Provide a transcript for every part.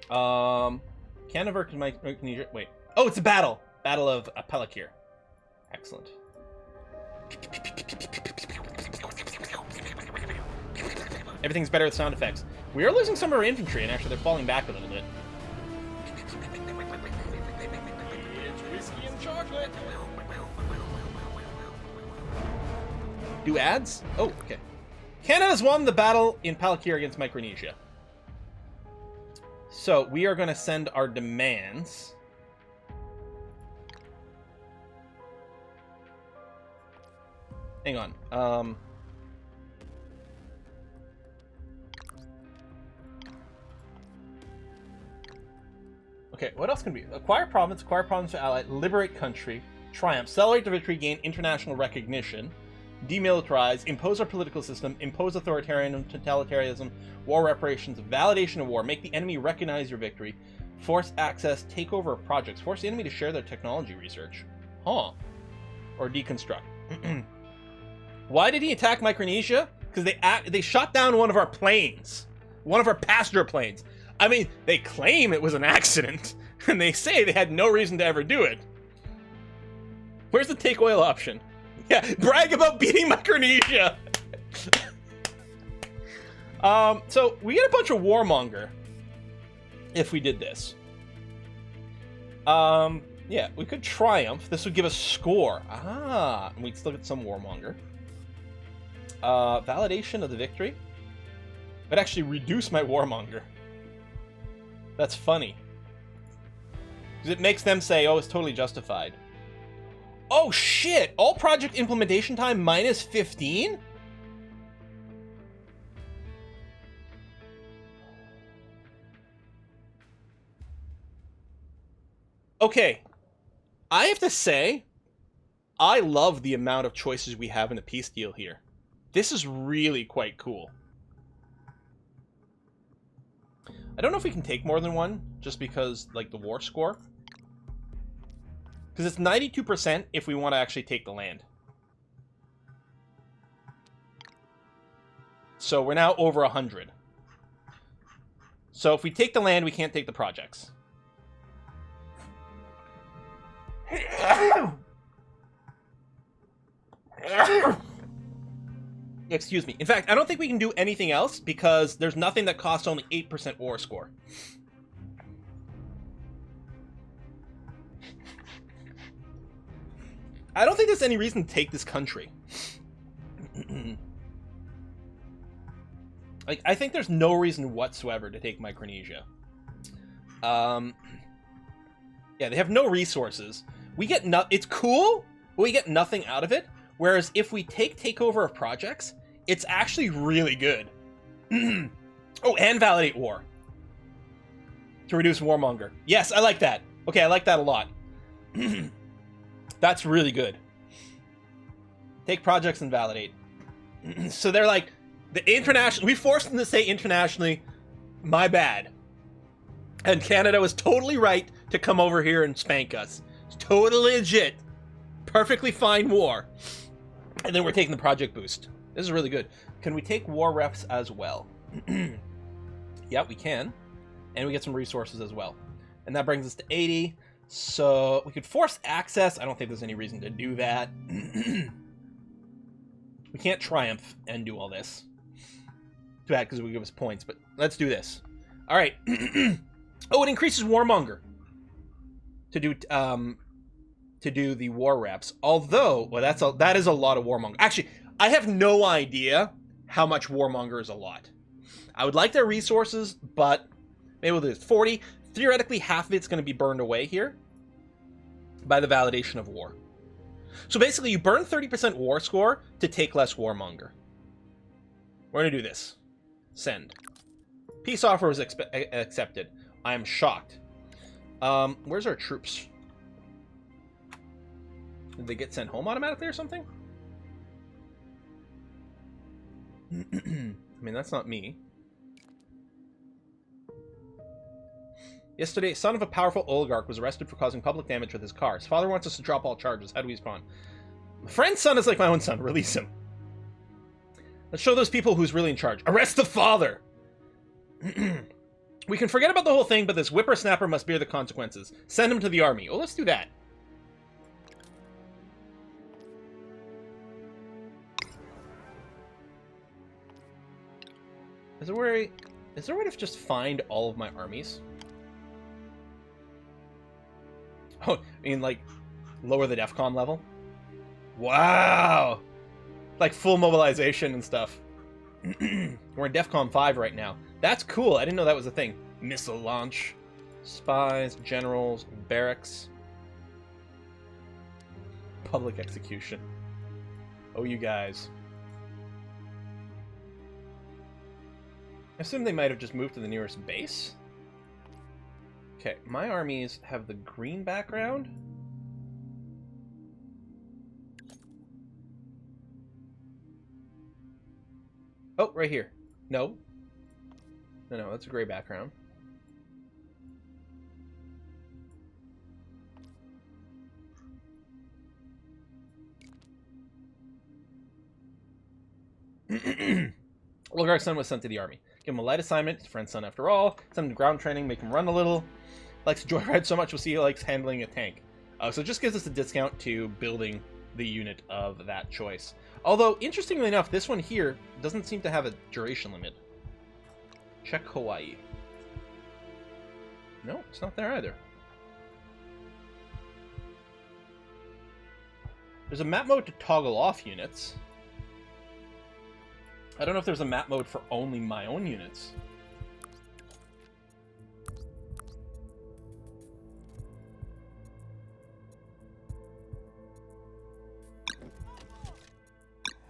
Canada versus Micronesia. Wait. Oh, it's a battle. Battle of Pelakir. Excellent. Everything's better with sound effects. We are losing some of our infantry, and actually they're falling back a little bit. It's whiskey and chocolate. Do ads? Oh, okay. Canada's won the battle in Pelakir against Micronesia. So we are going to send our demands. Hang on. Okay, what else can we... Acquire province to ally, liberate country, triumph, celebrate the victory, gain international recognition, demilitarize, impose our political system, impose authoritarianism, totalitarianism, war reparations, validation of war, make the enemy recognize your victory, force access, take over of projects, force the enemy to share their technology research. Huh. Or deconstruct. Why did he attack Micronesia? Because they shot down one of our planes. One of our passenger planes. I mean, they claim it was an accident, and they say they had no reason to ever do it. Where's the take oil option? Yeah, brag about beating Micronesia! So, we get a bunch of warmonger if we did this. Yeah, we could triumph. This would give us score. Ah, and we'd still get some warmonger. Validation of the victory. But actually reduce my warmonger. That's funny. Because it makes them say, oh, it's totally justified. Oh, shit! All project implementation time minus 15? Okay. I have to say, I love the amount of choices we have in the peace deal here. This is really quite cool. I don't know if we can take more than one, just because, like, the war score. Because it's 92% if we want to actually take the land. So we're now over 100. So if we take the land, we can't take the projects. Excuse me. In fact, I don't think we can do anything else because there's nothing that costs only 8% war score. I don't think there's any reason to take this country. Like, I think there's no reason whatsoever to take Micronesia. Yeah, they have no resources. We get it's cool, but we get nothing out of it. Whereas if we take takeover of projects, it's actually really good. Oh, and validate war. To reduce warmonger. Yes, I like that. Okay, I like that a lot. That's really good. Take projects and validate. So they're like, the international... We forced them to say internationally, my bad. And Canada was totally right to come over here and spank us. It's totally legit. Perfectly fine war. And then we're taking the project boost. This is really good. Can we take war reps as well? Yeah, we can. And we get some resources as well. And that brings us to 80. So we could force access. I don't think there's any reason to do that. We can't triumph and do all this. Too bad because it would give us points, but let's do this. All right. Oh, it increases warmonger to do the war reps. Although, well, that is a lot of warmonger. Actually, I have no idea how much warmonger is a lot. I would like their resources, but maybe we'll do this. 40. Theoretically, half of it's going to be burned away here by the validation of war. So basically, you burn 30% war score to take less warmonger. We're going to do this. Send. Peace offer was accepted. I am shocked. Where's our troops? Did they get sent home automatically or something? I mean, that's not me. Yesterday, son of a powerful oligarch was arrested for causing public damage with his car. His father wants us to drop all charges. How do we respond? My friend's son is like my own son. Release him. Let's show those people who's really in charge. Arrest the father! We can forget about the whole thing, but this whippersnapper must bear the consequences. Send him to the army. Oh, let's do that. Is there a way to just find all of my armies? Oh, I mean, like, lower the DEFCON level? Wow! Like, full mobilization and stuff. We're in DEFCON 5 right now. That's cool. I didn't know that was a thing. Missile launch. Spies, generals, barracks. Public execution. Oh, you guys. I assume they might have just moved to the nearest base. Okay, my armies have the green background. Oh, right here. No. No, that's a gray background. Oligarch's son was sent to the army. Give him a light assignment. His friend's son after all. Send him to ground training. Make him run a little. Likes to joyride so much, we'll see he likes handling a tank. So it just gives us a discount to building the unit of that choice. Although, interestingly enough, this one here doesn't seem to have a duration limit. Check Hawaii. No, it's not there either. There's a map mode to toggle off units. I don't know if there's a map mode for only my own units.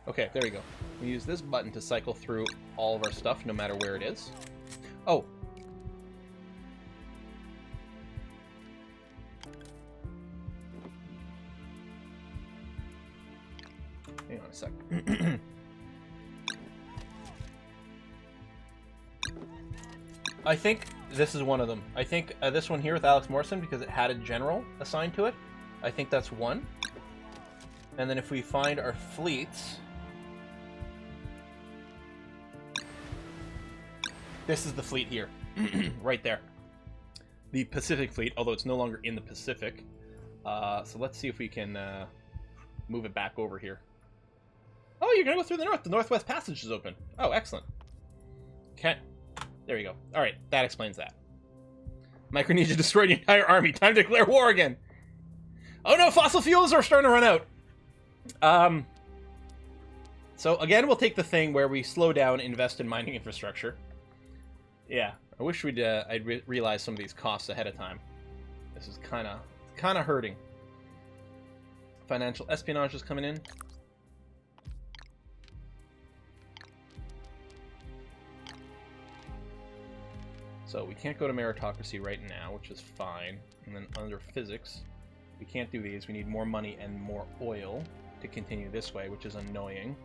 Okay, there we go. We use this button to cycle through all of our stuff, no matter where it is. Oh. Hang on a sec. I think this is one of them. I think this one here with Alex Morrison, because it had a general assigned to it. I think that's one. And then if we find our fleets... This is the fleet here. Right there. The Pacific Fleet, although it's no longer in the Pacific. So let's see if we can move it back over here. Oh, you're going to go through the north. The Northwest Passage is open. Oh, excellent. Okay. There we go. All right, that explains that. Micronesia destroyed the entire army. Time to declare war again. Oh no, fossil fuels are starting to run out. So again, we'll take the thing where we slow down, invest in mining infrastructure. Yeah, I wish I'd realized some of these costs ahead of time. This is kind of hurting. Financial espionage is coming in. So we can't go to meritocracy right now, which is fine. And then under physics, we can't do these. We need more money and more oil to continue this way, which is annoying.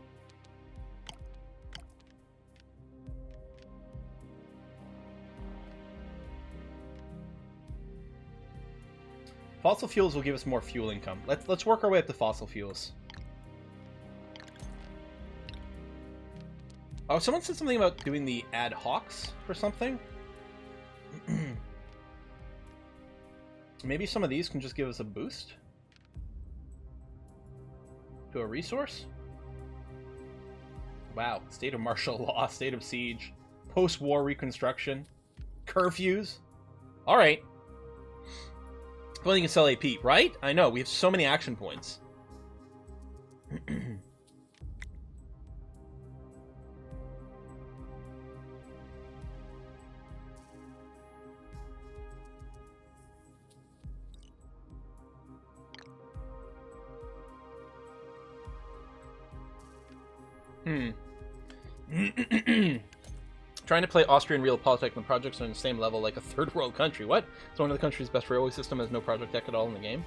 Fossil fuels will give us more fuel income. Let's work our way up to fossil fuels. Oh, someone said something about doing the ad hocs for something. Maybe some of these can just give us a boost to a resource. Wow, state of martial law, state of siege, post-war reconstruction, curfews. All right. Well, you can sell AP, right? I know, we have so many action points. Trying to play Austrian Realpolitik when projects are on the same level like a third world country. What? It's one of the country's best railway system, has no project deck at all in the game.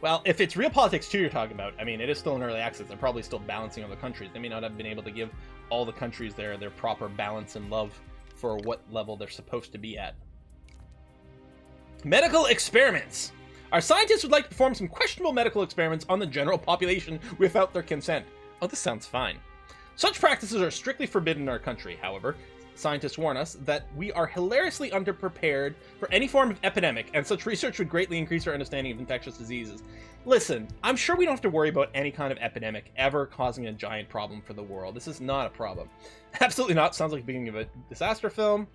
Well, if it's Realpolitiks 2 you're talking about, I mean, it is still in early access. They're probably still balancing other countries. They may not have been able to give all the countries their proper balance and love for what level they're supposed to be at. Medical experiments! Our scientists would like to perform some questionable medical experiments on the general population without their consent. Oh, this sounds fine. Such practices are strictly forbidden in our country, however. scientists warn us that we are hilariously underprepared for any form of epidemic, and such research would greatly increase our understanding of infectious diseases. Listen, I'm sure we don't have to worry about any kind of epidemic ever causing a giant problem for the world. This is not a problem. Absolutely not. Sounds like the beginning of a disaster film.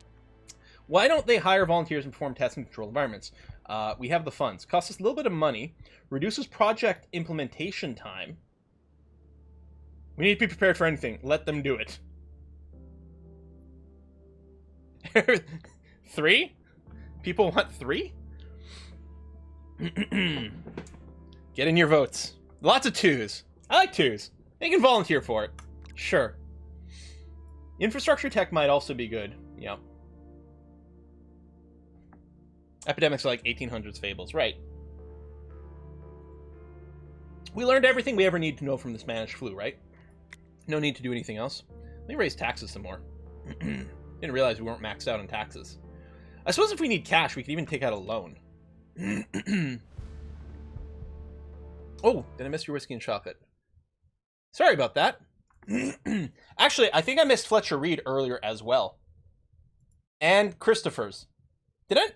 Why don't they hire volunteers and perform tests in controlled environments? We have the funds. Costs us a little bit of money. Reduces project implementation time. We need to be prepared for anything. Let them do it. 3? People want 3? Get in your votes. Lots of 2s. I like 2s. They can volunteer for it. Sure. Infrastructure tech might also be good. Yeah. Epidemics are like 1800s fables. Right. We learned everything we ever need to know from this managed flu, right? No need to do anything else. Let me raise taxes some more. Didn't realize we weren't maxed out on taxes. I suppose if we need cash, we could even take out a loan. Oh, did I miss your whiskey and chocolate? Sorry about that. Actually, I think I missed Fletcher Reed earlier as well. And Christopher's. Did I?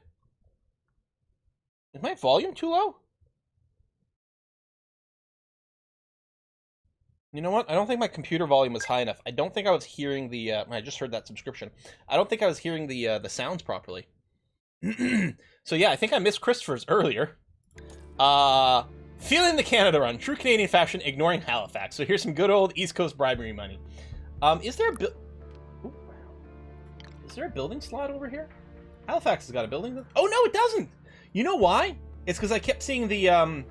Is my volume too low? You know what? I don't think my computer volume was high enough. I don't think I was hearing the... I just heard that subscription. I don't think I was hearing the sounds properly. So yeah, I think I missed Christopher's earlier. Feeling the Canada run. True Canadian fashion, ignoring Halifax. So here's some good old East Coast bribery money. Is there a building slot over here? Halifax has got a building. Oh, no, it doesn't! You know why? It's because I kept seeing the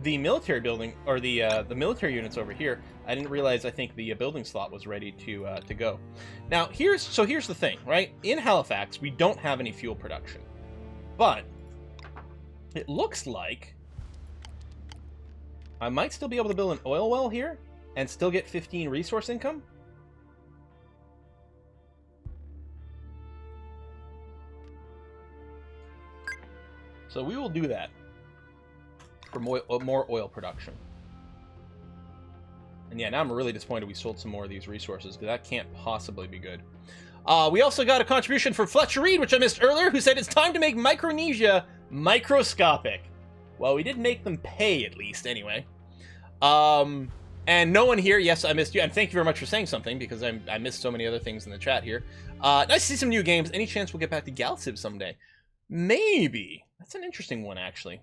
military building, or the military units over here. I didn't realize, I think, the building slot was ready to go. Now, here's the thing, right? In Halifax, we don't have any fuel production. But it looks like I might still be able to build an oil well here and still get 15 resource income. So we will do that for more oil production. And yeah, now I'm really disappointed we sold some more of these resources, because that can't possibly be good. We also got a contribution from Fletcher Reed, which I missed earlier, who said it's time to make Micronesia microscopic. Well, we did make them pay, at least, anyway. And no one here, yes, I missed you, and thank you very much for saying something, because I missed so many other things in the chat here. Nice to see some new games. Any chance we'll get back to Galciv someday? Maybe. That's an interesting one, actually.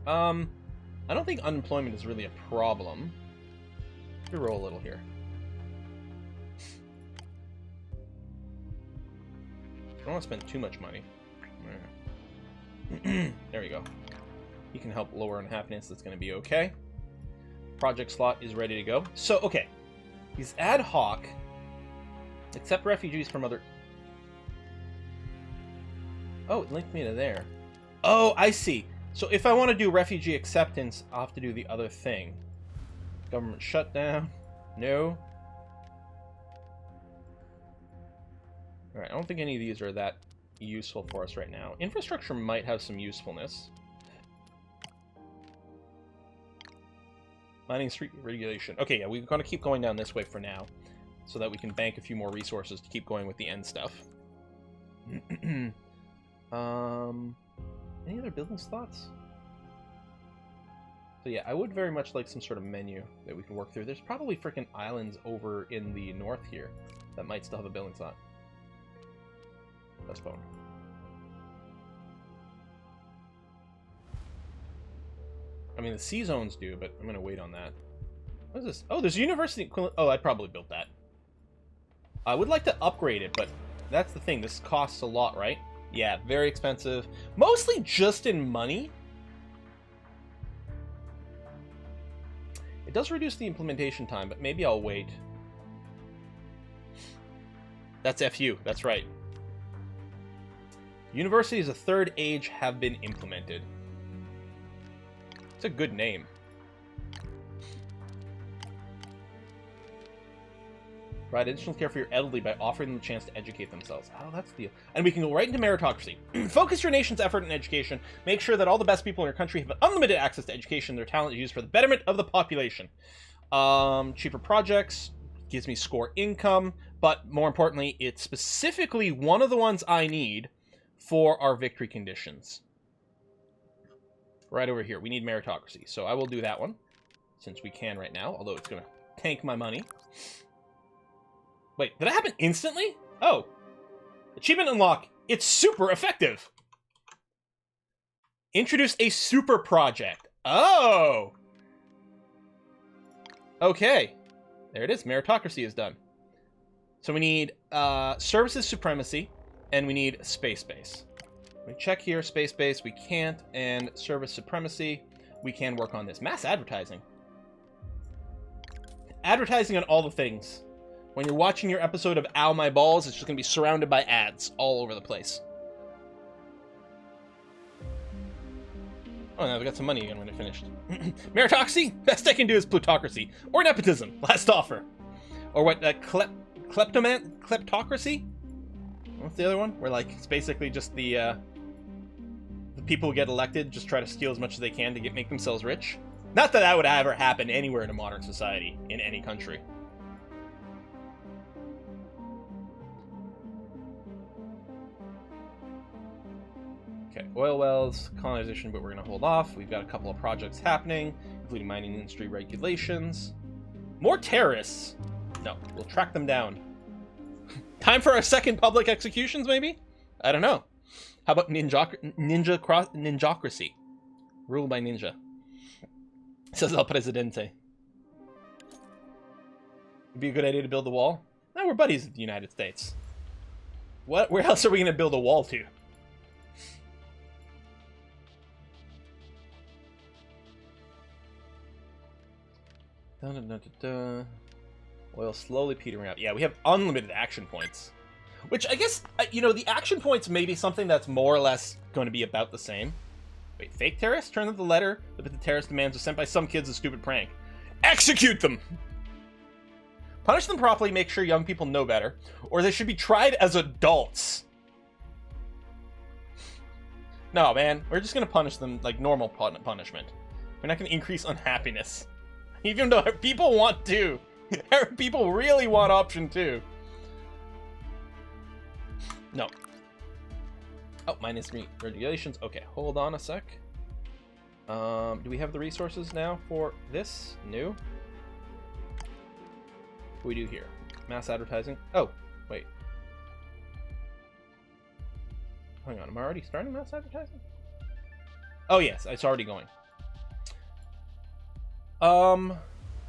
I don't think unemployment is really a problem. Let me roll a little here. I don't want to spend too much money. There we go. You can help lower unhappiness. That's going to be okay. Project slot is ready to go. So, okay. These ad hoc. Accept refugees from other... Oh, it linked me to there. Oh, I see. So if I want to do refugee acceptance, I'll have to do the other thing. Government shutdown. No. Alright, I don't think any of these are that useful for us right now. Infrastructure might have some usefulness. Mining street regulation. Okay, yeah, we're going to keep going down this way for now, so that we can bank a few more resources to keep going with the end stuff. Any other building slots? So yeah, I would very much like some sort of menu that we can work through. There's probably freaking islands over in the north here that might still have a building slot. Postpone. I mean, the sea zones do, but I'm going to wait on that. What is this? Oh, there's a university equivalent. Oh, I probably built that. I would like to upgrade it, but that's the thing. This costs a lot, right? Yeah, very expensive. Mostly just in money. It does reduce the implementation time, but maybe I'll wait. That's FU. That's right. Universities of Third Age have been implemented. It's a good name. Provide additional care for your elderly by offering them the chance to educate themselves. Oh, that's the... And we can go right into meritocracy. Focus your nation's effort in education. Make sure that all the best people in your country have unlimited access to education. Their talent is used for the betterment of the population. Cheaper projects. gives me score income, but more importantly, it's specifically one of the ones I need for our victory conditions. Right over here, we need meritocracy, so I will do that one, since we can right now, although it's going to tank my money. Wait, did that happen instantly? Oh. Achievement unlock. It's super effective. Introduce a super project. Oh. Okay. There it is. Meritocracy is done. So we need services supremacy, and we need space base. We check here, space base, we can't, and service supremacy, we can work on this. Mass advertising. Advertising on all the things. When you're watching your episode of Ow My Balls, it's just going to be surrounded by ads all over the place. Oh, now we got some money again when I finished. Meritocracy? Best I can do is plutocracy. Or nepotism. Last offer. Or what, kleptocracy? What's the other one? Where, like, it's basically just the people who get elected just try to steal as much as they can to make themselves rich. Not that that would ever happen anywhere in a modern society, in any country. Okay, oil wells, colonization, but we're going to hold off. We've got a couple of projects happening, including mining industry regulations. More terrorists! No, we'll track them down. Time for our second public executions, maybe? I don't know. How about ninjacracy? Ruled by ninja. Says El Presidente. Would be a good idea to build a wall? No, we're buddies with the United States. What? Where else are we going to build a wall to? Dun, dun, dun, dun, dun. Oil slowly petering out. Yeah, we have unlimited action points. Which, I guess, you know, the action points may be something that's more or less going to be about the same. Wait, fake terrorists? Turn out the letter that the terrorist demands was sent by some kids a stupid prank. Execute them! Punish them properly, make sure young people know better, or they should be tried as adults. No, man, we're just going to punish them like normal punishment. We're not going to increase unhappiness. Even though people want to. People really want option 2. No. Oh, minus regulations. Okay, hold on a sec. Do we have the resources now for this? No. What do we do here? Mass advertising. Oh, wait. Hang on, am I already starting mass advertising? Oh, yes, it's already going.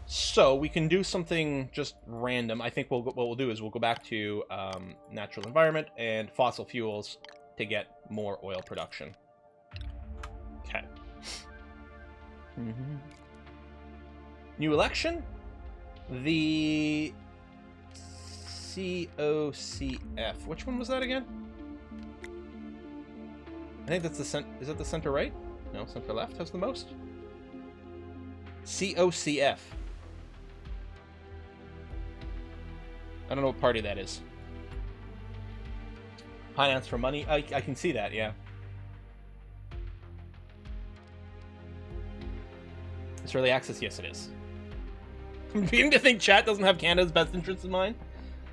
So we can do something just random. I think what we'll do is we'll go back to natural environment and fossil fuels to get more oil production. Okay. New election? The COCF. Which one was that again? I think that's the is that the center right? No, center left has the most. COCF. I don't know what party that is. Finance for money? I can see that, yeah. It's early access? Yes, it is. I'm beginning to think chat doesn't have Canada's best interest in mind.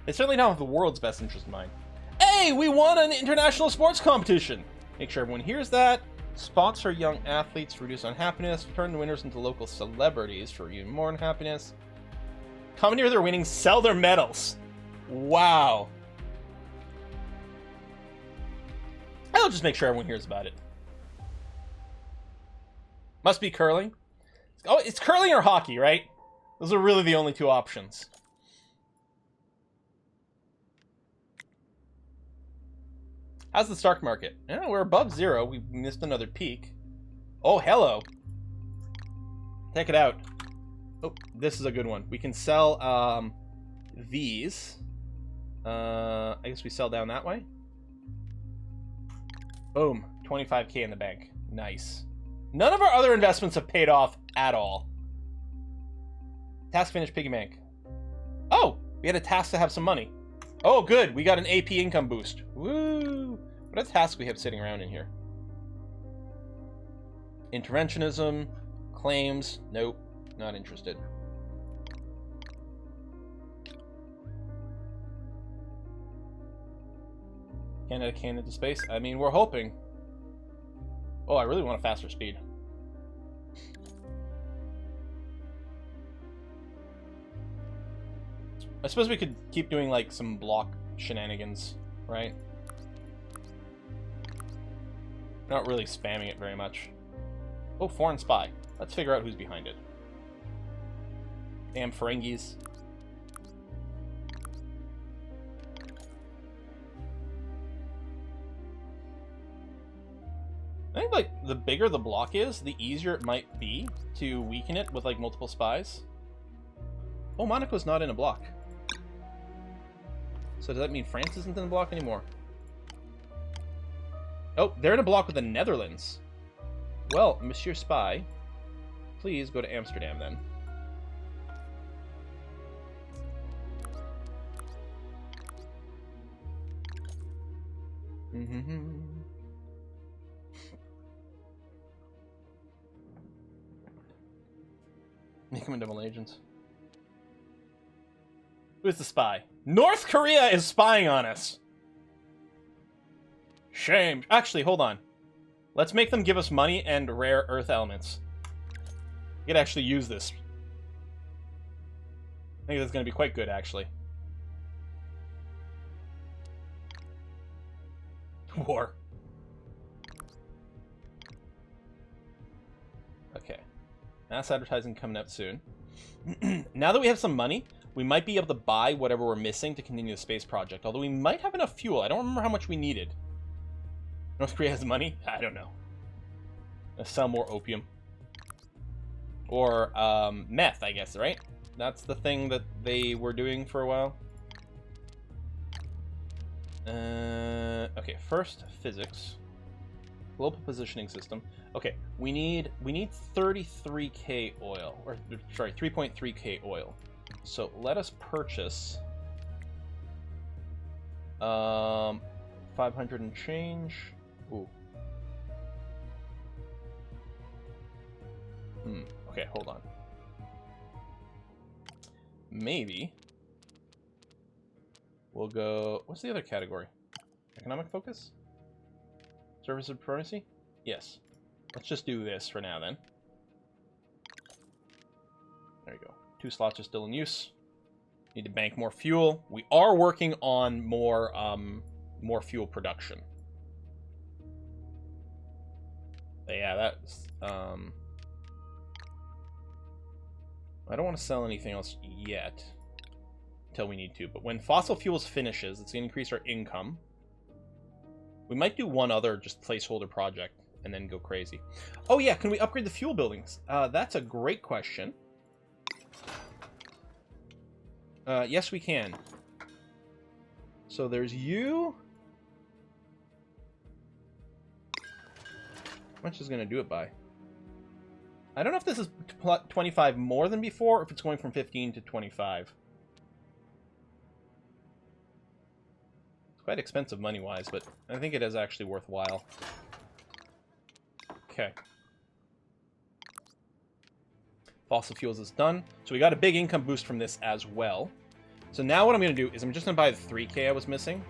They certainly don't have the world's best interest in mind. Hey, we won an international sports competition! Make sure everyone hears that. Sponsor young athletes to reduce unhappiness. Turn the winners into local celebrities for even more unhappiness. Commandeer their winnings. Sell their medals. Wow. I'll just make sure everyone hears about it. Must be curling. Oh, it's curling or hockey, right? Those are really the only 2 options. How's the stock market? Yeah, we're above 0. We missed another peak. Oh, hello. Check it out. Oh, this is a good one. We can sell these. I guess we sell down that way. Boom. 25k in the bank. Nice. None of our other investments have paid off at all. Task finished, piggy bank. Oh, we had a task to have some money. Oh, good. We got an AP income boost. Woo! What a task we have sitting around in here. Interventionism. Claims. Nope. Not interested. Kinetic can into space. I mean, we're hoping. Oh, I really want a faster speed. I suppose we could keep doing, like, some block shenanigans, right? Not really spamming it very much. Oh, foreign spy. Let's figure out who's behind it. Damn Ferengis. I think, like, the bigger the block is, the easier it might be to weaken it with, like, multiple spies. Oh, Monaco's not in a block. So does that mean France isn't in the block anymore? Oh, they're in a block with the Netherlands. Well, Monsieur Spy, please go to Amsterdam then. Make them double agents. Who's the spy? North Korea is spying on us! Shame. Actually, hold on. Let's make them give us money and rare earth elements. We could actually use this. I think that's going to be quite good, actually. War. Okay. Mass advertising coming out soon. Now that we have some money, we might be able to buy whatever we're missing to continue the space project. Although we might have enough fuel. I don't remember how much we needed. North Korea has money? I don't know. Let's sell more opium. Or meth, I guess, right? That's the thing that they were doing for a while. Okay, first physics. Global positioning system. Okay, we need 33k oil, or sorry, 3.3k oil. So let us purchase 500 and change. Ooh. Okay, hold on. Maybe we'll go. What's the other category? Economic focus? Service of diplomacy? Yes. Let's just do this for now then. There you go. 2 slots are still in use. Need to bank more fuel. We are working on more fuel production. But yeah, that's I don't want to sell anything else yet until we need to, but when fossil fuels finishes, it's going to increase our income. We might do one other just placeholder project and then go crazy. Oh yeah, can we upgrade the fuel buildings? That's a great question. Yes, we can. So there's you. How much is going to do it by? I don't know if this is 25 more than before, or if it's going from 15 to 25. It's quite expensive money-wise, but I think it is actually worthwhile. Okay. Fossil fuels is done. So we got a big income boost from this as well. So now what I'm going to do is I'm just going to buy the 3k I was missing.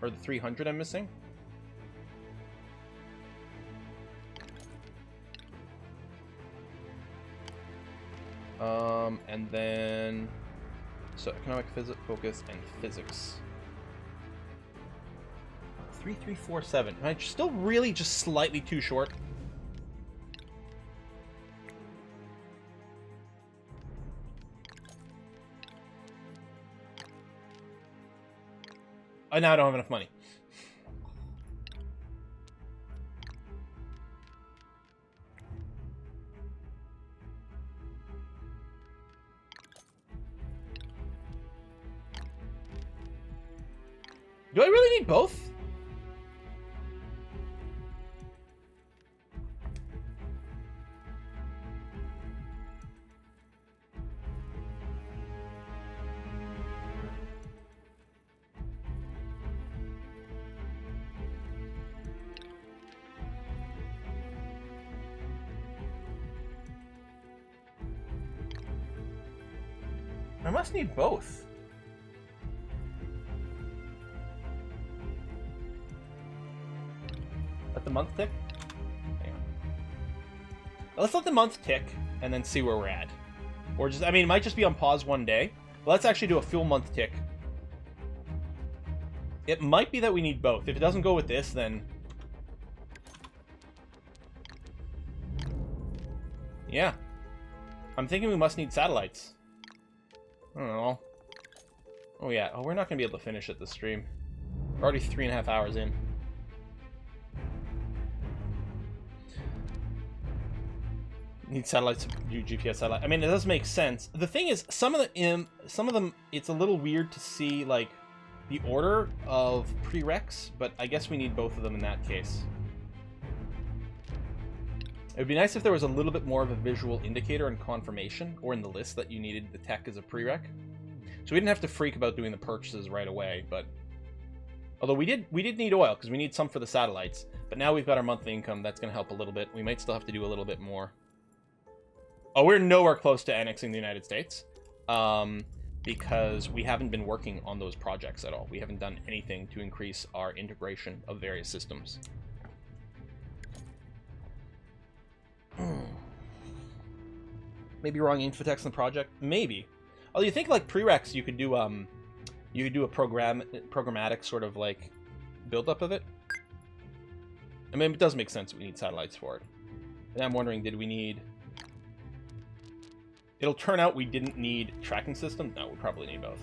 Or the 300 I'm missing. And then, so economic focus and physics. 3347. Am I still really just slightly too short? Oh, now I don't have enough money. Do I really need both? I must need both. Let the month tick? Hang on. Let's let the month tick and then see where we're at. Or just, I mean, it might just be on pause one day. But let's actually do a full month tick. It might be that we need both. If it doesn't go with this, then... yeah. I'm thinking we must need satellites. I don't know. Oh, yeah. Oh, we're not going to be able to finish it this stream. We're already 3.5 hours in. Need satellites to do GPS satellite. I mean, it does make sense. The thing is, some of them, it's a little weird to see, like, the order of prereqs, but I guess we need both of them in that case. It would be nice if there was a little bit more of a visual indicator and confirmation, or in the list that you needed the tech as a prereq. So we didn't have to freak about doing the purchases right away, but... although we did need oil, because we need some for the satellites. But now we've got our monthly income, that's going to help a little bit. We might still have to do a little bit more. Oh, we're nowhere close to annexing the United States. Because we haven't been working on those projects at all. We haven't done anything to increase our integration of various systems. Maybe wrong infotext in the project? Maybe. Although you think like prereqs, you could do a programmatic sort of like buildup of it. I mean, it does make sense we need satellites for it. And I'm wondering, did we need... it'll turn out we didn't need tracking system. No, we probably need both.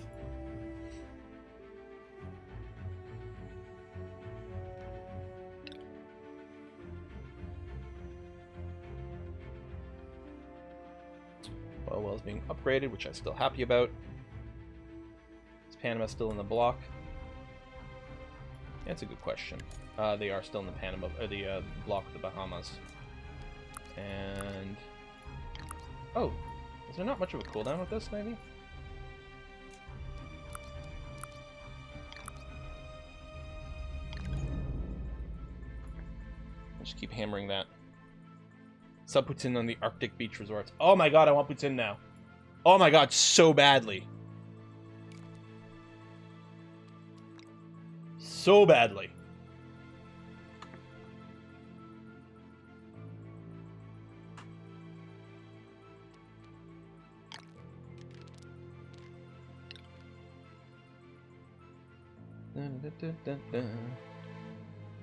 Oil well's being upgraded, which I'm still happy about. Is Panama still in the block? That's a good question. They are still in the Panama, or the block of the Bahamas. And... oh. Is there not much of a cooldown with this, maybe? I'll just keep hammering that. Sub Putin on the Arctic beach resorts. Oh my god, I want Putin now. Oh my god, so badly. So badly.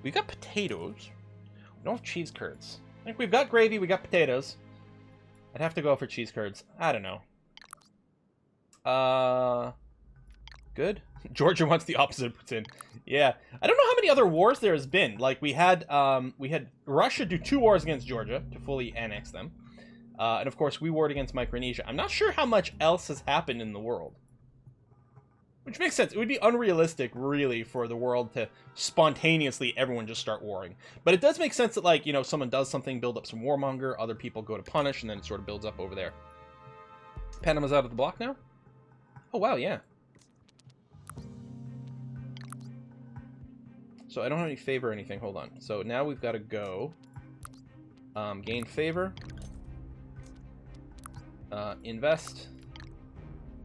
We got potatoes. We don't have cheese curds. I think we've got gravy, we got potatoes. I'd have to go for cheese curds. I don't know. Good. Georgia wants the opposite of Putin. Yeah. I don't know how many other wars there has been. Like, we had Russia do 2 wars against Georgia to fully annex them. And of course, we warred against Micronesia. I'm not sure how much else has happened in the world. Which makes sense. It would be unrealistic, really, for the world to spontaneously everyone just start warring. But it does make sense that, like, you know, someone does something, build up some warmonger, other people go to punish, and then it sort of builds up over there. Panama's out of the block now? Oh, wow, yeah. So I don't have any favor or anything. Hold on. So now we've got to go gain favor, invest.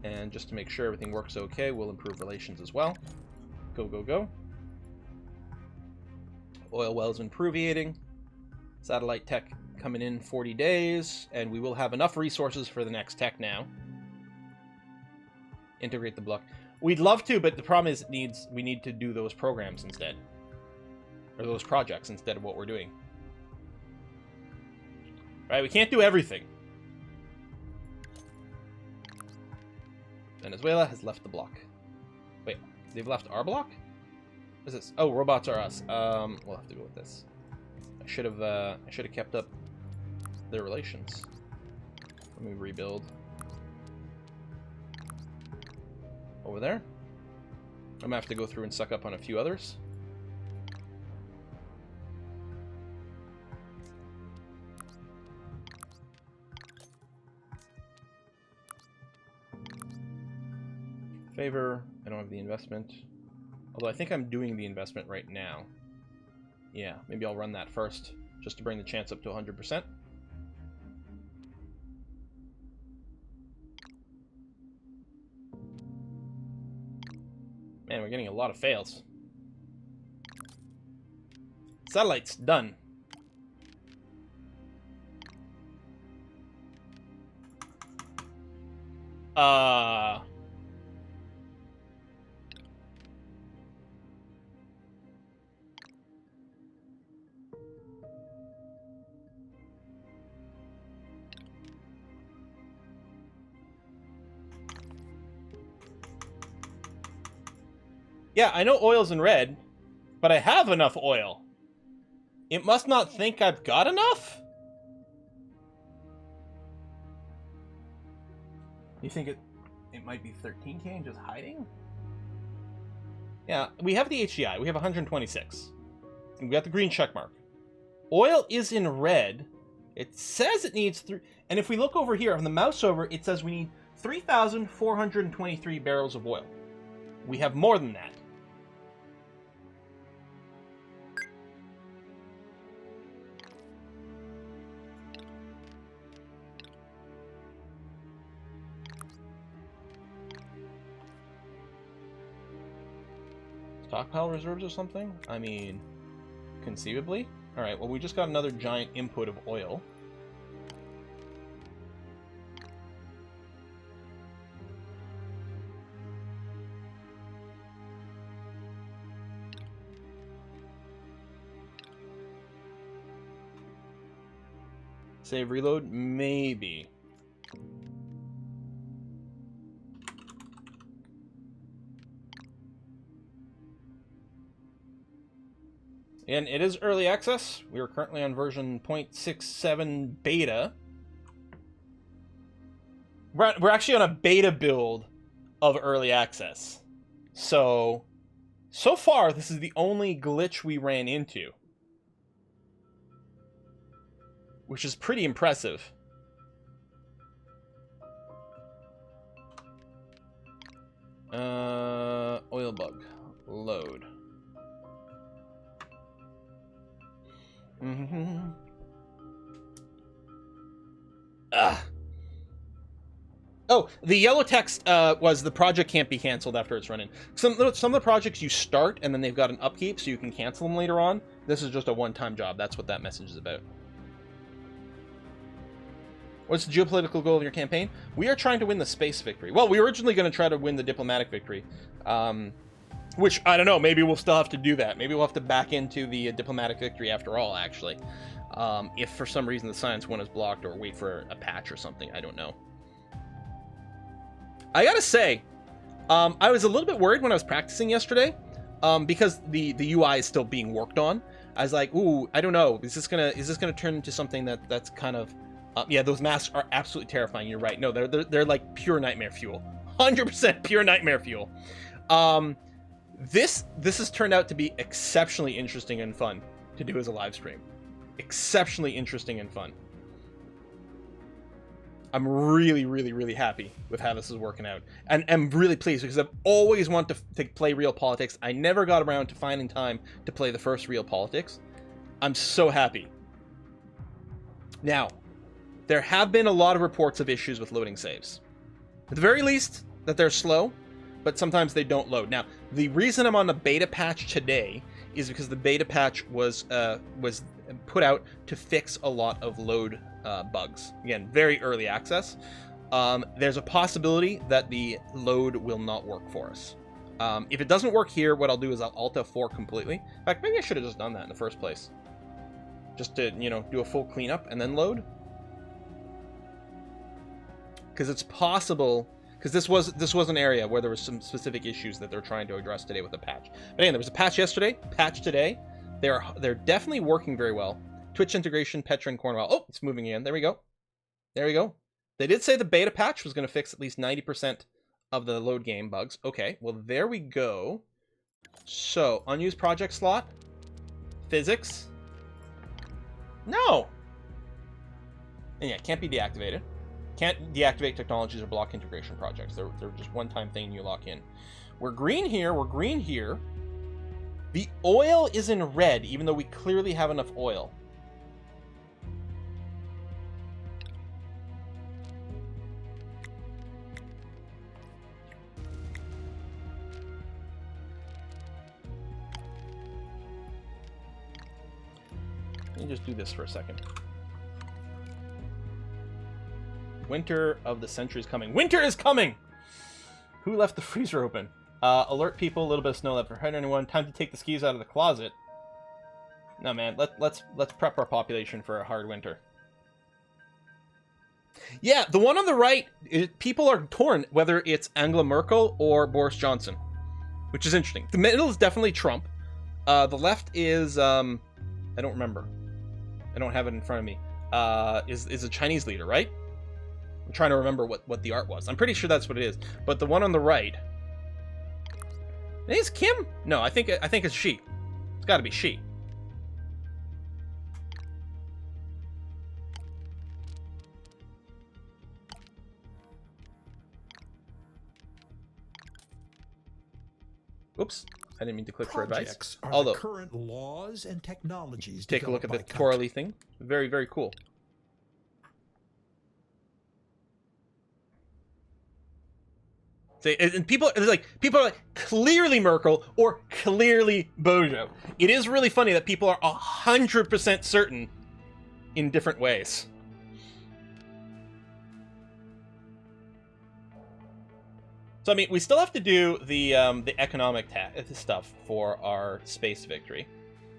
And just to make sure everything works okay, we'll improve relations as well. Go, go, go. Oil wells improving. Satellite tech coming in 40 days. And we will have enough resources for the next tech now. Integrate the block. We'd love to, but the problem is we need to do those programs instead. Or those projects instead of what we're doing. Right, we can't do everything. Venezuela has left the block. Wait, they've left our block? What is this? Oh, robots are us. We'll have to go with this. I should have kept up their relations. Let me rebuild. Over there. I'm gonna have to go through and suck up on a few others. Favor. I don't have the investment. Although I think I'm doing the investment right now. Yeah, maybe I'll run that first, just to bring the chance up to 100%. Man, we're getting a lot of fails. Satellites, done. Yeah, I know oil's in red, but I have enough oil. It must not think I've got enough? You think it might be 13k and just hiding? Yeah, we have the HDI. We have 126. And we got the green check mark. Oil is in red. It says it needs 3... And if we look over here, on the mouse over, it says we need 3,423 barrels of oil. We have more than that. Stockpile reserves or something? I mean, conceivably. Alright, well, we just got another giant input of oil. Save reload? Maybe. And it is early access. We are currently on version 0.67 beta. We're actually on a beta build of early access. So far, this is the only glitch we ran into. Which is pretty impressive. Oil bug. Load. Oh, the yellow text was the project can't be canceled after it's running. Some of the projects you start and then they've got an upkeep so you can cancel them later on. This is just a one-time job. That's what that message is about. What's the geopolitical goal of your campaign? We are trying to win the space victory. Well, we were originally going to try to win the diplomatic victory. Which, I don't know, maybe we'll still have to do that. Maybe we'll have to back into the diplomatic victory after all, actually. If for some reason the science one is blocked or wait for a patch or something, I don't know. I gotta say, I was a little bit worried when I was practicing yesterday, because the UI is still being worked on. I was like, ooh, I don't know. Is this gonna turn into something that's kind of... yeah, those masks are absolutely terrifying. You're right. No, they're like pure nightmare fuel. 100% pure nightmare fuel. This has turned out to be exceptionally interesting and fun to do as a live stream. Exceptionally interesting and fun. I'm really, really, really happy with how this is working out. And I'm really pleased because I've always wanted to play Realpolitiks. I never got around to finding time to play the first Realpolitiks. I'm so happy. Now, there have been a lot of reports of issues with loading saves. At the very least, that they're slow, but sometimes they don't load. Now, the reason I'm on the beta patch today is because the beta patch was put out to fix a lot of load bugs. Again, very early access. There's a possibility that the load will not work for us. If it doesn't work here, what I'll do is I'll Alt F4 completely. In fact, maybe I should have just done that in the first place. Just to, do a full cleanup and then load. Because it's possible, because this was an area where there was some specific issues that they're trying to address today with the patch. But again, there was a patch yesterday, patch today. They're definitely working very well. Twitch integration, Petra and Cornwall. Oh, it's moving again. There we go. There we go. They did say the beta patch was going to fix at least 90% of the load game bugs. Okay, well, there we go. So, unused project slot. Physics. No! And yeah, can't be deactivated. Can't deactivate technologies or block integration projects. They're just one-time thing you lock in. We're green here. We're green here. The oil is in red, even though we clearly have enough oil. Let me just do this for a second. Winter of the century is coming. Winter is coming! Who left the freezer open? Alert people, a little bit of snow left for hurt anyone. Time to take the skis out of the closet. No, man, let's prep our population for a hard winter. Yeah, the one on the right, people are torn whether it's Angela Merkel or Boris Johnson, which is interesting. The middle is definitely Trump. The left is, I don't remember. I don't have it in front of me. Is a Chinese leader, right? I'm trying to remember what the art was. I'm pretty sure that's what it is. But the one on the right, I think it's Kim? No, I think it's she. It's got to be she. Oops, I didn't mean to click for advice. Although, current laws and technologies. Take a look at the twirly thing. Very, very cool. And people are like clearly Merkel or clearly Bojo. It is really funny that people are 100% certain in different ways. So I mean, we still have to do the economic stuff for our space victory.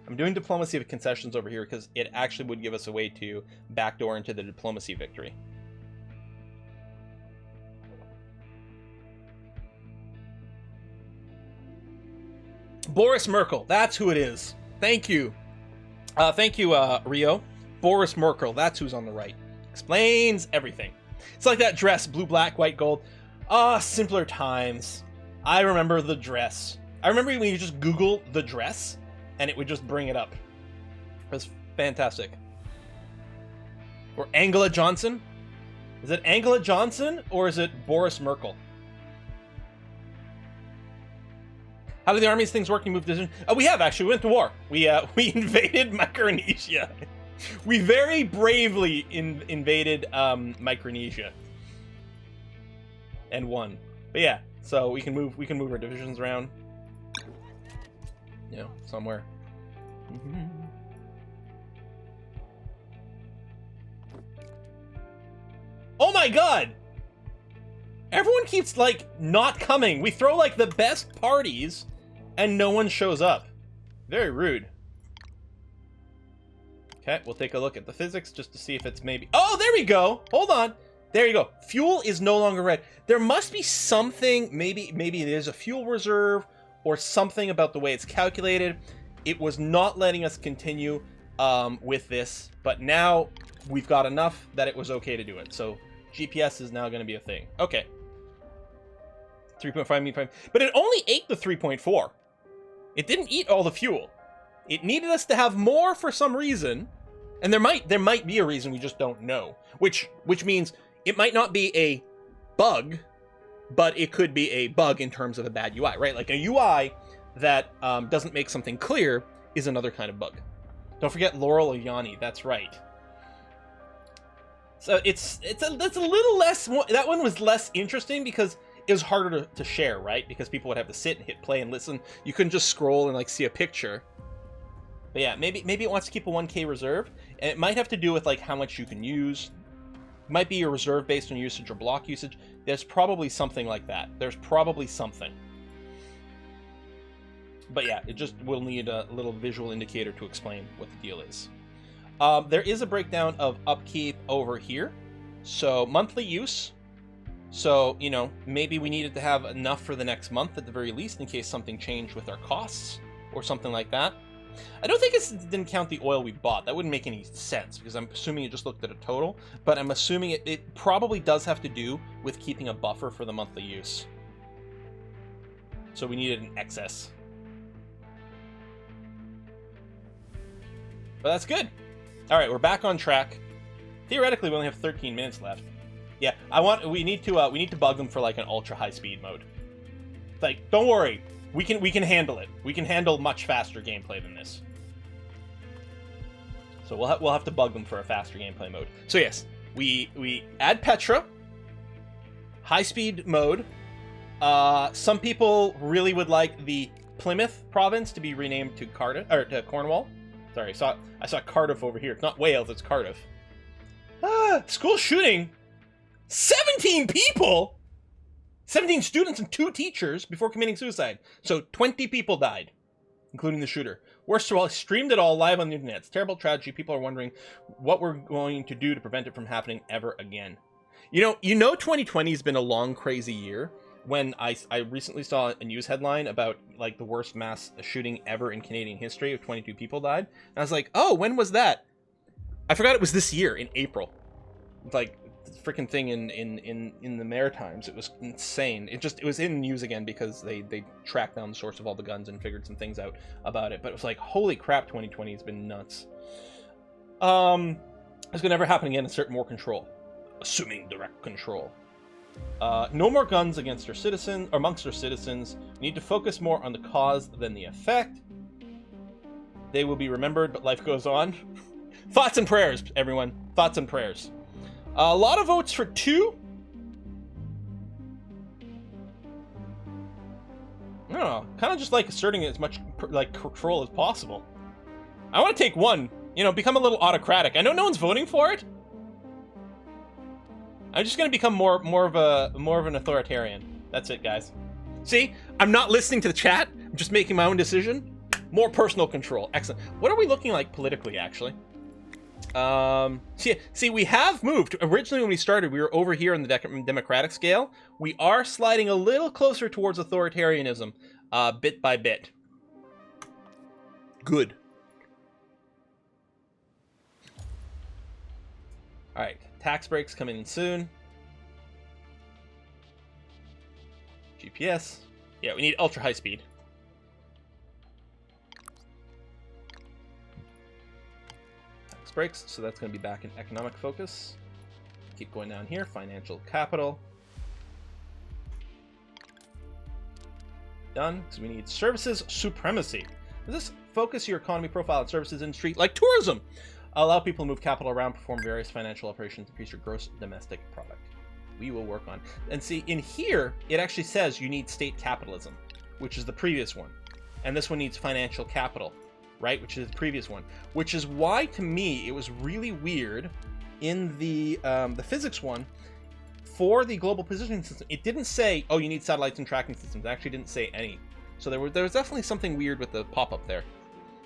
I'm doing diplomacy of concessions over here because it actually would give us a way to backdoor into the diplomacy victory. Boris Merkel, that's who it is. Thank you. Thank you, Rio. Boris Merkel, that's who's on the right. Explains everything. It's like that dress, blue, black, white, gold. Simpler times. I remember the dress. I remember when you just Google the dress, and it would just bring it up. It was fantastic. Or Angela Johnson? Is it Angela Johnson, or is it Boris Merkel? How do the armies things work? You move decision? We have actually. We went to war. We invaded Micronesia. We very bravely invaded Micronesia and won. But yeah, so we can move our divisions around. You know, somewhere. Oh my god! Everyone keeps like not coming. We throw like the best parties and no one shows up. Very rude. Okay, we'll take a look at the physics just to see if it's maybe... Oh, there we go! Hold on. There you go. Fuel is no longer red. There must be something, maybe it is a fuel reserve or something about the way it's calculated. It was not letting us continue with this, but now we've got enough that it was okay to do it. So GPS is now going to be a thing. Okay. 3.5 mean 5, but it only ate the 3.4. It didn't eat all the fuel. It needed us to have more for some reason, and there might be a reason we just don't know. Which means it might not be a bug, but it could be a bug in terms of a bad UI, right? Like a UI that doesn't make something clear is another kind of bug. Don't forget Laurel Ayani. That's right. So it's a little less. That one was less interesting because it was harder to share, right? Because people would have to sit and hit play and listen. You couldn't just scroll and like see a picture. But yeah, maybe it wants to keep a 1K reserve, and it might have to do with like how much you can use. It might be a reserve based on usage or block usage. There's probably something like that. There's probably something. But yeah, it just will need a little visual indicator to explain what the deal is. There is a breakdown of upkeep over here. So monthly use. So, you know, maybe we needed to have enough for the next month at the very least in case something changed with our costs or something like that. I don't think it didn't count the oil we bought. That wouldn't make any sense because I'm assuming it just looked at a total. But I'm assuming it probably does have to do with keeping a buffer for the monthly use. So we needed an excess. But that's good. All right, we're back on track. Theoretically, we only have 13 minutes left. Yeah, we need to bug them for like an ultra high speed mode. Like, don't worry, we can handle it. We can handle much faster gameplay than this. So we'll have to bug them for a faster gameplay mode. So yes, we add Petra, high speed mode. Some people really would like the Plymouth province to be renamed to Cornwall. Sorry, I saw Cardiff over here. It's not Wales, it's Cardiff. School shooting. 17 people. 17 students and 2 teachers before committing suicide. So 20 people died, including the shooter. Worst of all, he streamed it all live on the internet. It's a terrible tragedy. People are wondering what we're going to do to prevent it from happening ever again. You know 2020 has been a long, crazy year. When I recently saw a news headline about like the worst mass shooting ever in Canadian history of 22 people died. And I was like, oh, when was that? I forgot it was this year in April. Like the freaking thing in the Maritimes. It was insane. It was in news again because they tracked down the source of all the guns and figured some things out about it. But it was like, holy crap, 2020 has been nuts. It's gonna never happen again. Assert more control, assuming direct control. No more guns against our citizens, or amongst our citizens. We need to focus more on the cause than the effect. They will be remembered, but life goes on. Thoughts and prayers, everyone. Thoughts and prayers. A lot of votes for 2. I don't know. Kind of just like asserting as much like control as possible. I want to take 1. You know, become a little autocratic. I know no one's voting for it. I'm just gonna become more of an authoritarian. That's it, guys. See, I'm not listening to the chat. I'm just making my own decision. More personal control. Excellent. What are we looking like politically, actually? See, we have moved. Originally, when we started, we were over here on the democratic scale. We are sliding a little closer towards authoritarianism, bit by bit. Good. All right. Tax breaks coming in soon. GPS. Yeah, we need ultra high speed. Tax breaks, so that's going to be back in economic focus. Keep going down here. Financial capital. Done. So we need services supremacy. Does this focus your economy profile on services industry like tourism? Allow people to move capital around, perform various financial operations, increase your gross domestic product. We will work on. And see, in here, it actually says you need state capitalism, which is the previous one. And this one needs financial capital, right? Which is the previous one. Which is why, to me, it was really weird in the physics one, for the global positioning system, it didn't say, oh, you need satellites and tracking systems. It actually didn't say any. So there was definitely something weird with the pop-up there.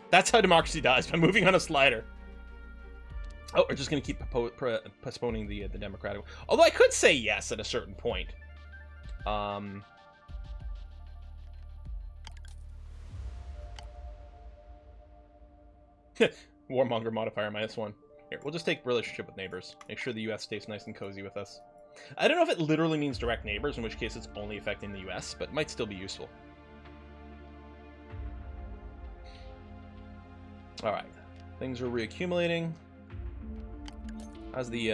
That's how democracy dies, by moving on a slider. Oh, we're just going to keep postponing the democratic one. Although I could say yes at a certain point. Warmonger modifier -1. Here, we'll just take relationship with neighbors. Make sure the US stays nice and cozy with us. I don't know if it literally means direct neighbors, in which case it's only affecting the US, but it might still be useful. Alright. Things are reaccumulating. How's the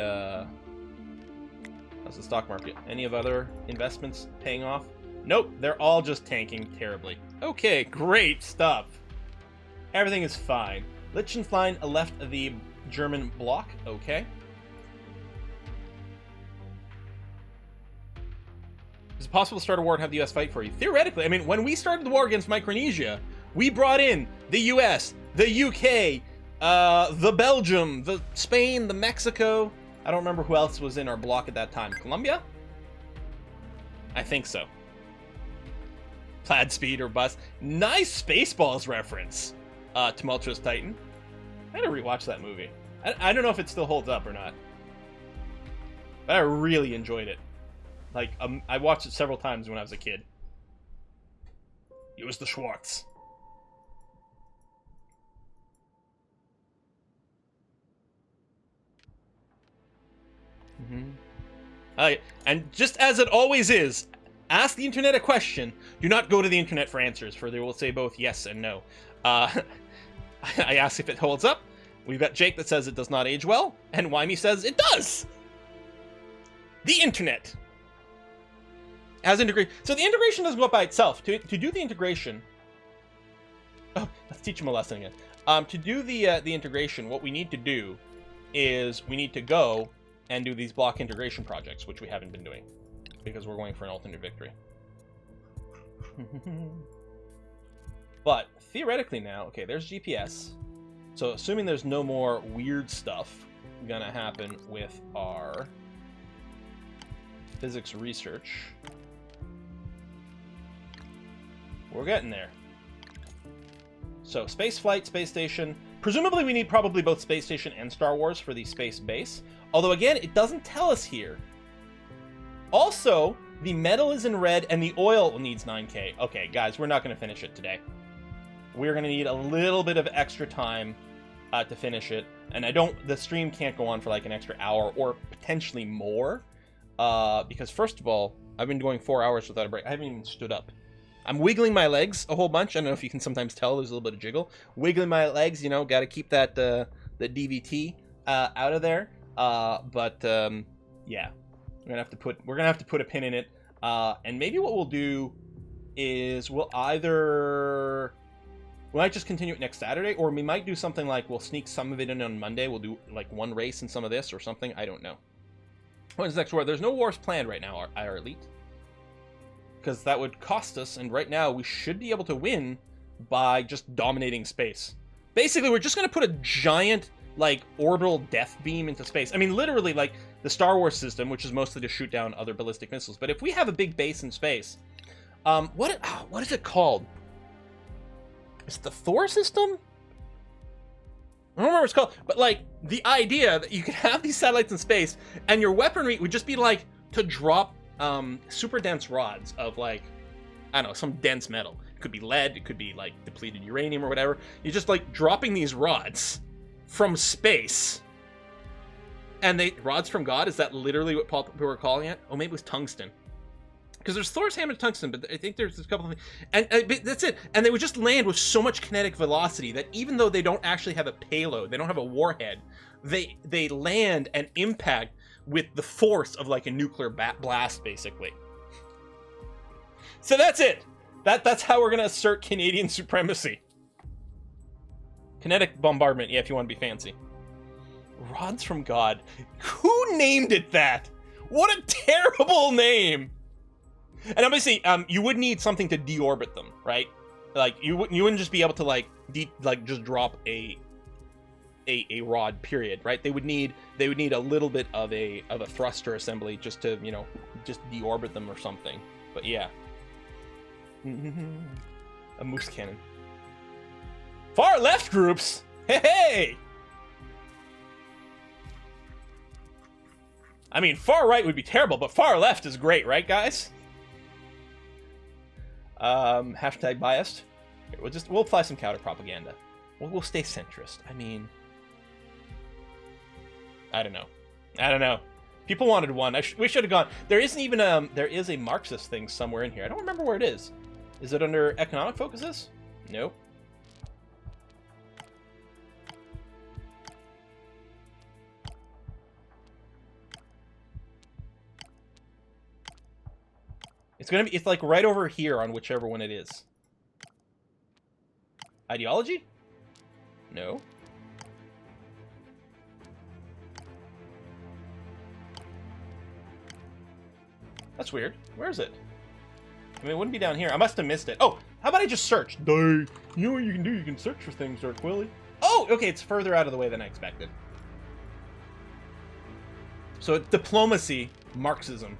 stock market? Any of other investments paying off? Nope, they're all just tanking terribly. Okay, great stuff. Everything is fine. Liechtenstein left the German bloc. Okay. Is it possible to start a war and have the US fight for you? Theoretically, I mean, when we started the war against Micronesia, we brought in the US, the UK, the Belgium, the Spain, the Mexico. I don't remember who else was in our block at that time. Colombia? I think so. Plaid speed or bust. Nice Spaceballs reference. Tumultuous Titan. I gotta rewatch that movie. I don't know if it still holds up or not. But I really enjoyed it. Like, I watched it several times when I was a kid. Use the Schwartz. And just as it always is, ask the internet a question. Do not go to the internet for answers, for they will say both yes and no. I asked if it holds up. We've got Jake that says it does not age well, and Wymie says it does. The internet has integration. So the integration doesn't go up by itself. To do the integration, oh, let's teach him a lesson again. To do the integration, what we need to do is we need to go and do these block integration projects, which we haven't been doing because we're going for an alternate victory. But theoretically now, okay, there's GPS. So assuming there's no more weird stuff gonna happen with our physics research, we're getting there. So space flight, space station. Presumably we need probably both space station and Star Wars for the space base. Although again, it doesn't tell us here. Also, the metal is in red and the oil needs 9K. Okay, guys, we're not going to finish it today. We're going to need a little bit of extra time to finish it. And the stream can't go on for like an extra hour or potentially more. Because first of all, I've been going 4 hours without a break. I haven't even stood up. I'm wiggling my legs a whole bunch. I don't know if you can sometimes tell there's a little bit of jiggle. Wiggling my legs, you know, got to keep that the DVT out of there. Yeah. We're gonna have to put a pin in it, and maybe what we'll do is we might just continue it next Saturday, or we might do something like we'll sneak some of it in on Monday. We'll do like one race and some of this or something. I don't know. What is next war? There's no wars planned right now, our elite, because that would cost us. And right now we should be able to win by just dominating space. Basically, we're just gonna put a giant like orbital death beam into space. I mean, literally, like the Star Wars system, which is mostly to shoot down other ballistic missiles. But if we have a big base in space, what is it called? Is it the Thor system? I don't remember what it's called. But like the idea that you could have these satellites in space and your weaponry would just be like to drop super dense rods of like, I don't know, some dense metal. It could be lead, it could be like depleted uranium or whatever. You're just like dropping these rods from space, and rods from God, is that literally what people were calling it? Oh, maybe it was tungsten, because there's Thor's hammer tungsten, but I think there's a couple of things, and that's it. And they would just land with so much kinetic velocity that even though they don't actually have a payload, they don't have a warhead, they land and impact with the force of like a nuclear blast, basically. So that's it. That's how we're gonna assert Canadian supremacy. Kinetic bombardment, yeah, if you want to be fancy. Rods from God. Who named it that? What a terrible name! And obviously, you would need something to deorbit them, right? Like you wouldn't just be able to like just drop a rod, period, right? They would need a little bit of a thruster assembly just to, you know, just deorbit them or something. But yeah. A moose cannon. Far left groups? Hey! I mean, far right would be terrible, but far left is great, right, guys? Hashtag biased. We'll apply some counter propaganda. We'll stay centrist. I mean, I don't know. People wanted one. We should have gone. There isn't even there is a Marxist thing somewhere in here. I don't remember where it is. Is it under economic focuses? Nope. It's like right over here on whichever one it is. Ideology? No. That's weird. Where is it? I mean, it wouldn't be down here. I must have missed it. Oh, how about I just search? You know what you can do? You can search for things, Dark Willie. Oh, okay, it's further out of the way than I expected. So, diplomacy, Marxism.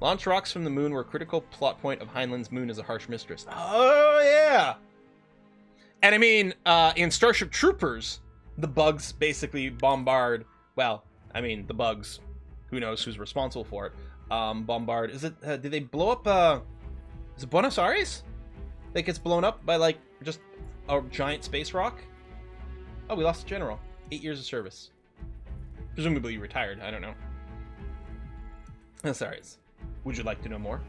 Launch rocks from the moon were a critical plot point of Heinlein's Moon as a harsh mistress. Oh, yeah! And I mean, in Starship Troopers, the bugs basically bombard... Well, I mean, the bugs. Who knows who's responsible for it. Bombard... Is it... did they blow up... Is it Buenos Aires? That gets blown up by, like, just a giant space rock? Oh, we lost a general. 8 years of service. Presumably he retired. I don't know. Sorry. Would you like to know more?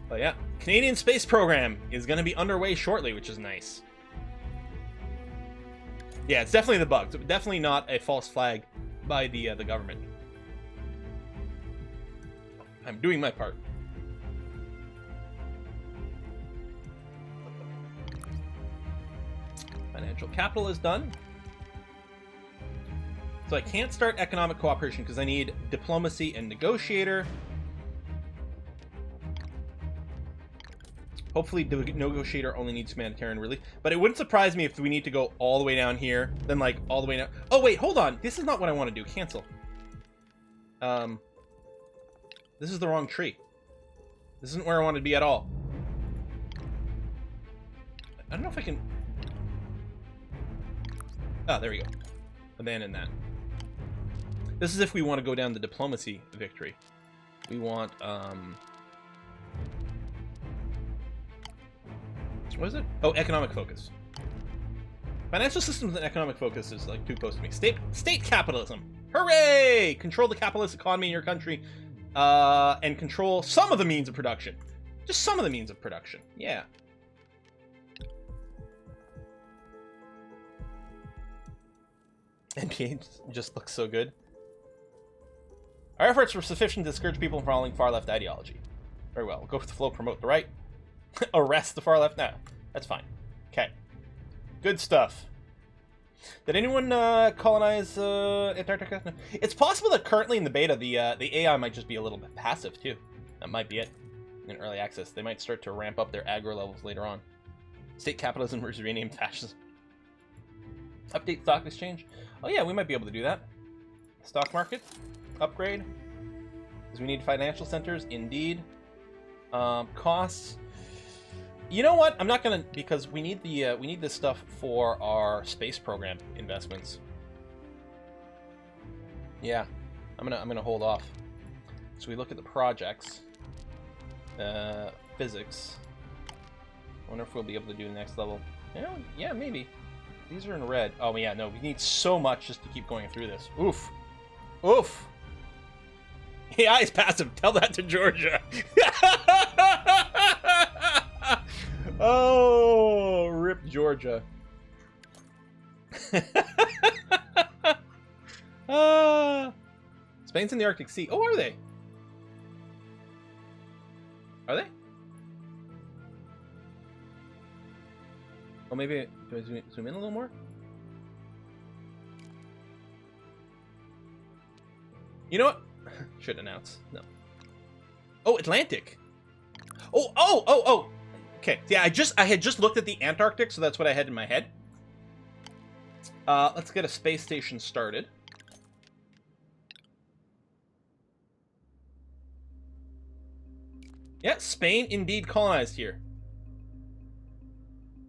But yeah, Canadian space program is going to be underway shortly, which is nice. Yeah, it's definitely the bugs. Definitely not a false flag by the government. I'm doing my part. Financial capital is done. So I can't start economic cooperation because I need diplomacy and negotiator. Hopefully the negotiator only needs humanitarian relief. But it wouldn't surprise me if we need to go all the way down here, then like all the way down. Oh wait, hold on. This is not what I want to do. Cancel. This is the wrong tree. This isn't where I want to be at all. I don't know if I can... Oh, there we go. Abandon that. This is if we want to go down the diplomacy victory. We want, what is it? Oh, economic focus. Financial systems and economic focus is like too close to me. State capitalism. Hooray! Control the capitalist economy in your country, and control some of the means of production. Just some of the means of production. Yeah. NBA just looks so good. Our efforts were sufficient to discourage people from following far-left ideology. Very well. We'll go with the flow, promote the right. Arrest the far-left? No. That's fine. Okay. Good stuff. Did anyone colonize Antarctica? No. It's possible that currently in the beta, the AI might just be a little bit passive, too. That might be it. In early access. They might start to ramp up their aggro levels later on. State capitalism versus renamed fascism. Update stock exchange. Oh yeah, we might be able to do that. Stock market. Upgrade. Because we need financial centers. Indeed. Costs. You know what? I'm not gonna, because we need the we need this stuff for our space program investments. Yeah, I'm gonna hold off. So we look at the projects. Physics. I wonder if we'll be able to do the next level. Yeah, maybe. These are in red. Oh yeah, no, we need so much just to keep going through this. Oof. Oof. AI is passive. Tell that to Georgia. Oh, rip Georgia. Spain's in the Arctic Sea. Oh, are they? Are they? Oh, maybe... Do I zoom in a little more? You know what? Should announce. No. Oh, Atlantic. Oh. Okay. Yeah, I had just looked at the Antarctic, so that's what I had in my head. Let's get a space station started. Yeah, Spain indeed colonized here.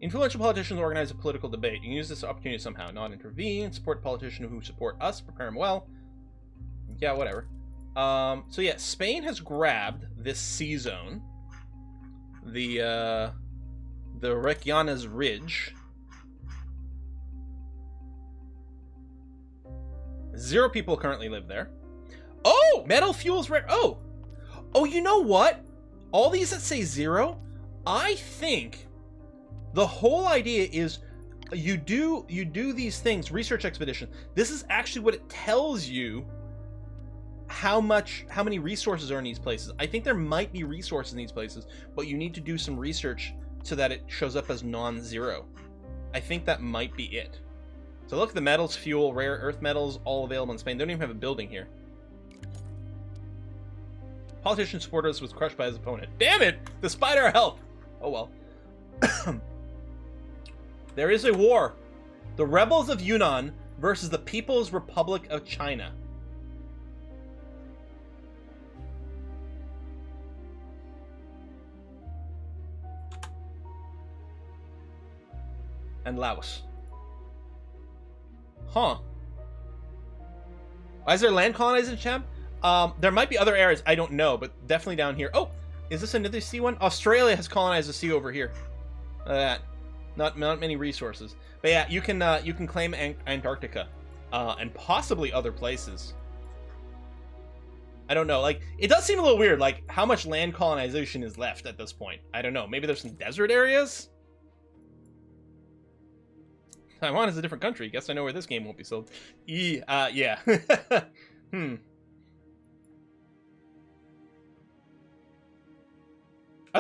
Influential politicians organize a political debate. You can use this opportunity somehow. Not intervene. Support politicians who support us. Prepare them well. Yeah, whatever. So yeah, Spain has grabbed this sea zone. The Requiones Ridge. 0 people currently live there. Oh! Metal fuels rare. Oh! Oh, you know what? All these that say 0, I think the whole idea is you do these things, research expedition. This is actually what it tells you how many resources are in these places. I think there might be resources in these places, but you need to do some research so that it shows up as non-zero. I think that might be it. So look, the metals, fuel, rare earth metals, all available in Spain. They don't even have a building here. Politician supporters was crushed by his opponent. Damn it! Despite our help! Oh well. There is a war. The rebels of Yunnan versus the People's Republic of China. And Laos. Huh. Why is there land colonization, champ? There might be other areas, I don't know, but definitely down here. Oh, is this another sea one? Australia has colonized a sea over here. That. Not many resources. But yeah, you can claim Antarctica. And possibly other places. I don't know, like, it does seem a little weird, like, how much land colonization is left at this point. I don't know, maybe there's some desert areas? Taiwan is a different country. Guess I know where this game won't be sold. Yeah. Are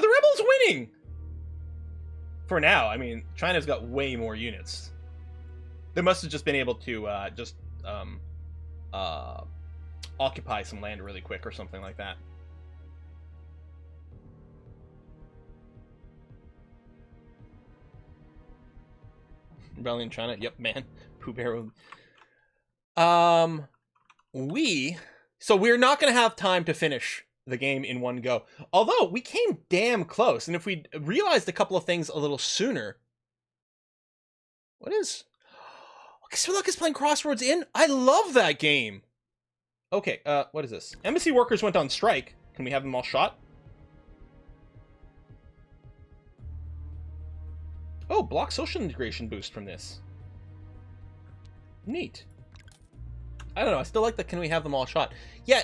the rebels winning? For now, I mean, China's got way more units. They must have just been able to, occupy some land really quick or something like that. Rebellion China. Yep, man. Pooh Bear. So we're not going to have time to finish the game in one go. Although, we came damn close. And if we realized a couple of things a little sooner... What is... Okay, so look, is playing Crossroads Inn. I love that game. Okay, what is this? Embassy workers went on strike. Can we have them all shot? Oh, block social integration boost from this. Neat. I don't know. I still like the can we have them all shot. Yeah,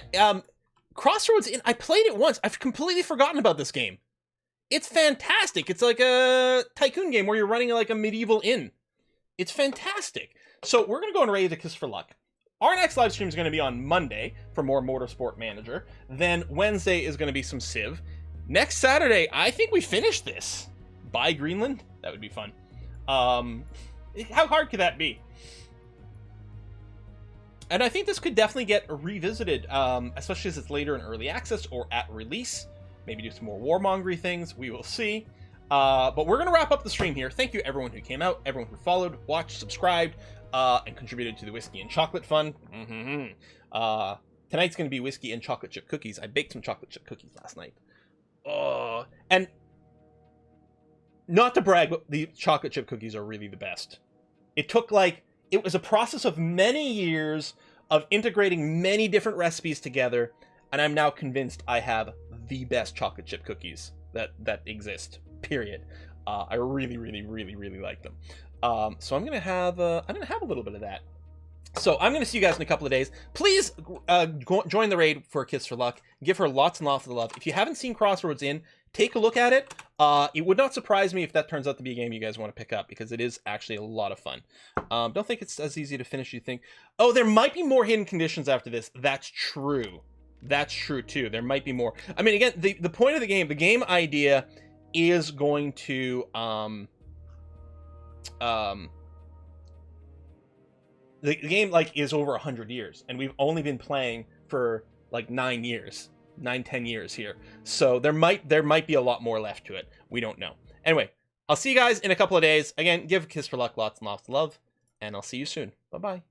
Crossroads Inn. I played it once. I've completely forgotten about this game. It's fantastic. It's like a tycoon game where you're running like a medieval inn. It's fantastic. So we're going to go and raid the Kiss for Luck. Our next live stream is going to be on Monday for more Motorsport Manager. Then Wednesday is going to be some Civ. Next Saturday, I think we finish this. Buy Greenland? That would be fun. How hard could that be? And I think this could definitely get revisited, especially as it's later in early access or at release. Maybe do some more warmongery things. We will see. But we're going to wrap up the stream here. Thank you everyone who came out, everyone who followed, watched, subscribed, and contributed to the Whiskey and Chocolate Fund. Tonight's going to be Whiskey and Chocolate Chip Cookies. I baked some chocolate chip cookies last night. And not to brag, but the chocolate chip cookies are really the best. It was a process of many years of integrating many different recipes together, and I'm now convinced I have the best chocolate chip cookies that exist. Period. I really, really, really, really like them. So I'm gonna have a little bit of that. So I'm gonna see you guys in a couple of days. Please join the raid for a Kiss for Luck. Give her lots and lots of love. If you haven't seen Crossroads Inn, take a look at it. It would not surprise me if that turns out to be a game you guys want to pick up, because it is actually a lot of fun. Don't think it's as easy to finish as you think. Oh, there might be more hidden conditions after this. That's true. That's true too. There might be more. I mean, again, the point of the game idea is going to the game like is over 100 years, and we've only been playing for like 10 years here, so there might be a lot more left to it. We don't know. Anyway, I'll see you guys in a couple of days. Again, give Kiss for Luck lots and lots of love, and I'll see you soon. Bye bye.